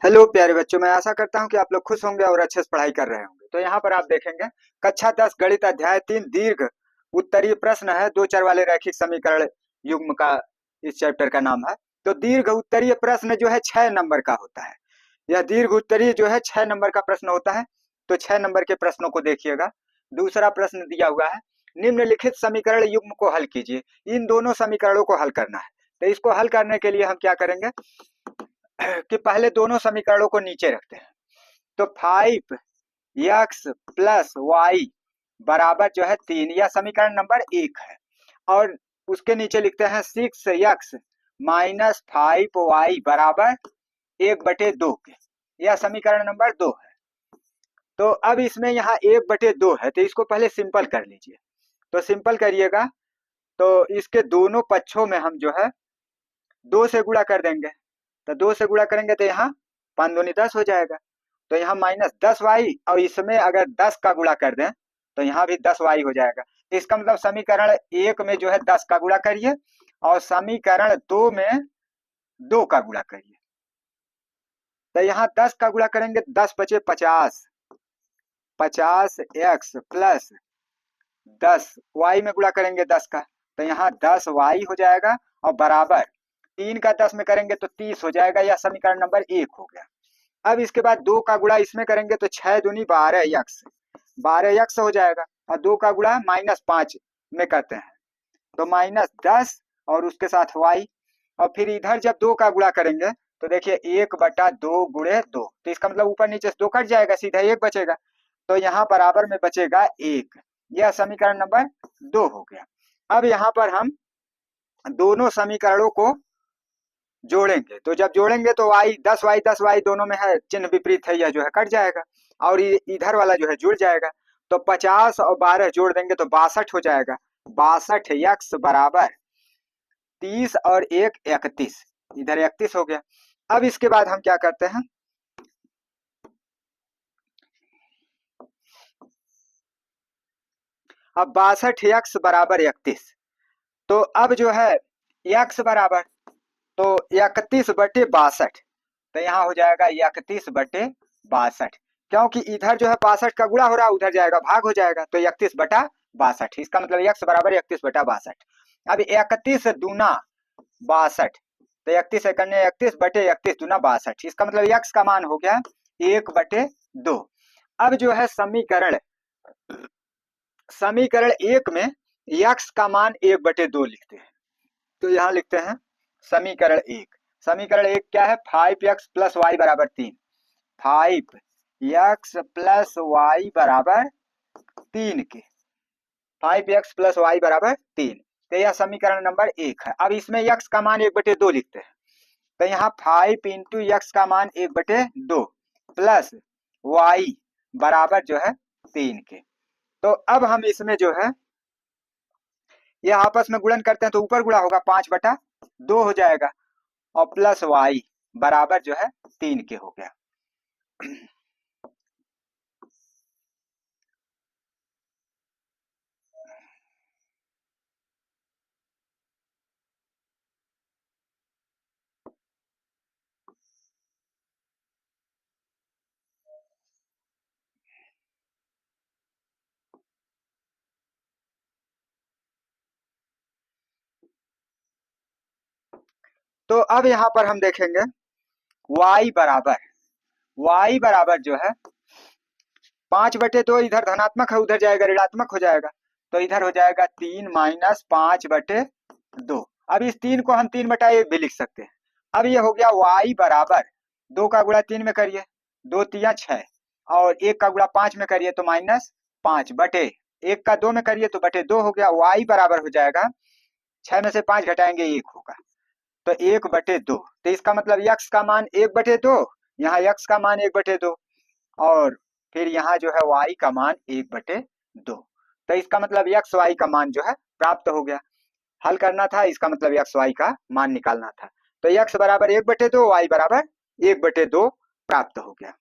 Hello प्यारे बच्चों, मैं आशा करता हूं कि आप लोग खुश होंगे और अच्छे से पढ़ाई कर रहे होंगे। तो यहाँ पर आप देखेंगे कक्षा 10 गणित अध्याय 3 दीर्घ उत्तरीय प्रश्न है। दो चर वाले रैखिक समीकरण युग्म का इस चैप्टर का नाम है। तो दीर्घ उत्तरीय प्रश्न जो है 6 नंबर का होता है। यह दीर्घ उत्तरीय जो है 6 नंबर का प्रश्न होता है। तो 6 नंबर के प्रश्नों को देखिएगा। दूसरा प्रश्न दिया हुआ है, निम्नलिखित समीकरण युग्म को हल कीजिए। इन दोनों समीकरणों को हल करना है। तो इसको हल करने के लिए हम क्या करेंगे कि पहले दोनों समीकरणों को नीचे रखते हैं। तो 5x प्लस वाई बराबर जो है 3, यह समीकरण नंबर 1 है। और उसके नीचे लिखते हैं 6x माइनस 5y बराबर 1/2 के, यह समीकरण नंबर 2 है। तो अब इसमें यहाँ 1/2 है, तो इसको पहले सिंपल कर लीजिए। तो सिंपल करिएगा तो इसके दोनों पक्षों में हम जो है 2 से गुणा कर देंगे। तो 2 से गुणा करेंगे तो यहाँ 5 दूनी 10 हो जाएगा। तो यहाँ -10y और इसमें अगर 10 का गुणा कर दें तो यहाँ भी 10y हो जाएगा। इसका मतलब समीकरण 1 में जो है 10 का गुणा करिए और समीकरण 2 में 2 का गुणा करिए। तो यहाँ 10 का गुणा करेंगे, 10 बचे 50, 50x प्लस 10y में गुणा करेंगे 10 का, तो यहाँ 10y हो जाएगा और बराबर 3 का 10 में करेंगे तो 30 हो जाएगा। यह समीकरण नंबर 1 हो गया। अब इसके बाद 2 का गुणा इसमें करेंगे तो 6 दूनी 12x, 12x हो जाएगा। और 2 का गुणा -5 में करते हैं तो -10 और उसके साथ y। और फिर इधर जब 2 का गुणा करेंगे तो देखिए 1/2 गुणे 2, तो इसका मतलब ऊपर नीचे से 2 कट जाएगा, सीधा 1 बचेगा। तो यहाँ बराबर में बचेगा 1। यह समीकरण नंबर 2 हो गया। अब यहाँ पर हम दोनों समीकरणों को जोड़ेंगे। तो जब जोड़ेंगे तो y 10y दोनों में है, चिन्ह विपरीत है, यह जो है कट जाएगा और इधर वाला जो है जुड़ जाएगा। तो 50 और 12 जोड़ देंगे तो 62 हो जाएगा। 62x बराबर 30 और 1 31, इधर 31 हो गया। अब इसके बाद हम क्या करते हैं, अब 62x बराबर 31। तो अब जो है x बराबर तो 31/62, तो यहाँ हो जाएगा 31/62, क्योंकि इधर जो है 62 का गुणा हो रहा है, उधर जाएगा भाग हो जाएगा, तो 31/62। इसका मतलब x बराबर 31/62। अब 31 दूना 62, तो 31 करने 31/31 दूना 62, इसका मतलब x का मान हो गया 1/2। अब जो है समीकरण 1 में x का मान 1/2 लिखते हैं। तो यहाँ लिखते हैं समीकरण 1। समीकरण 1 क्या है, 5x प्लस वाई बराबर 3, 5x प्लस वाई बराबर 3 के, 5x प्लस वाई बराबर 3। तो यह समीकरण नंबर 1 है। अब इसमें x का मान 1/2 लिखते हैं। तो यहाँ 5 इंटू x का मान 1/2 प्लस y बराबर जो है 3 के। तो अब हम इसमें जो है ये आपस में गुणन करते हैं तो ऊपर गुणा होगा 5/2 हो जाएगा और प्लस वाई बराबर जो है 3 के हो गया। तो अब यहाँ पर हम देखेंगे y बराबर जो है 5/2, इधर धनात्मक है उधर जाएगा ऋणात्मक हो जाएगा, तो इधर हो जाएगा 3 माइनस 5/2। अब इस 3 को हम 3/1 भी लिख सकते हैं। अब ये हो गया y बराबर 2 का गुणा 3 में करिए, 2 तिया 6 और 1 का गुणा 5 में करिए तो -5 बटे 1 का 2 में करिए तो /2 हो गया। y बराबर हो जाएगा 6 में से 5 घटाएंगे 1 होगा, तो 1/2। तो इसका मतलब x का मान 1/2, यहाँ x का मान 1/2 और फिर यहाँ जो है y का मान 1/2। तो इसका मतलब x y का मान जो है प्राप्त हो गया। हल करना था, इसका मतलब x y का मान निकालना था। तो x बराबर 1/2, y बराबर 1/2 प्राप्त हो गया।